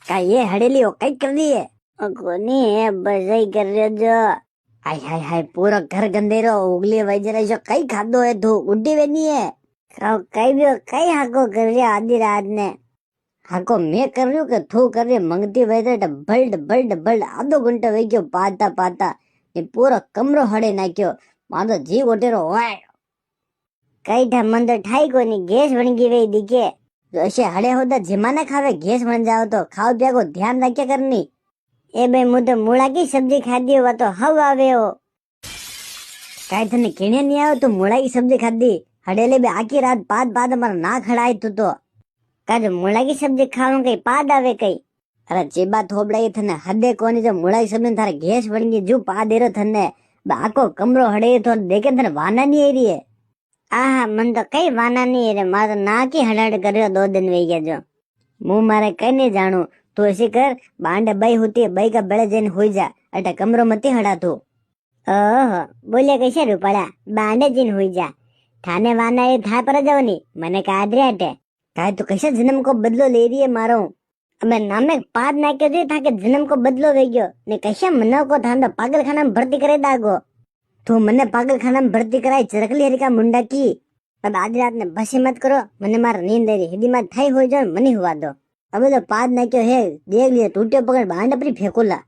का ये हड़ेली हो कई कर दिए कोनी है बस ही कर रहे जो हाय हाय हाय पूरा घर गंदेरो उगली वजरा जो कई खादो है तू उड्डी वेनी है कई भी कई हाको कर रहे आधी रात ने हाको मैं कर रही हूँ कि तू कर रही मंगती वजरा डबल डबल डबल आधो घंटा वही क्यों पाता पाता ये पूरा कमरो हड़े नाख्यो मारो जी गोटेरो होय कई ठा मन तो ठाई कोनी गैस बन गई वही दिखे ऐसे हड़े होता जिमाने खावे गैस बन जाओ तो खाओ पिया को ध्यान रखे करनी ए भाई मु तो मूला की सब्जी खाधी हो तो हव आवे हो काई थने केने नहीं आओ तो मूला की सब्जी खाधी हड़ेले भी आखी रात पाद पाद हमारा ना खड़ाई तू तो काज मूला की सब्जी खाऊं कई पाद आवे कई अरे चेबा थोबड़ा थने हदे कोनी जो मूला की सब्जी थारे गैस बन गई जू पा दे रो थने आको कमरो हड़े तो देखे थने वाना नहीं आई रही है आहा मन तो कई वाना नहीं है मारो ना की हड़ाड़ कर 2 दिन वे गया जो मुंह मारे कई नहीं जानू तू ऐसी कर बांडे बई होती है बई का बड़े जन हो जा अटा कमरो मती हड़ा तू ओह बोले कैसे रूपड़ा बांडे जिन हो जा थाने वाना ये था पर जाओ नी मने का आदरे हटे काय तू कैसे जन्म को बदलो ले रही है मारो अबे नामे पाद ना के जो था के जन्म को बदलो वे गयो ने कैसे मनो को था पागल खाना में भर्ती करे दागो तू मने पागल खाना में भर्ती कराई चरकली हरी का मुंडा की अब आज रात ने बसे मत करो मने मार नींद आ रही हिदी मत थाई हो जाए मनी हुआ दो अब तो पाद ना क्यों है देख लिए टूटे पकड़ बांड अपनी फेंकोला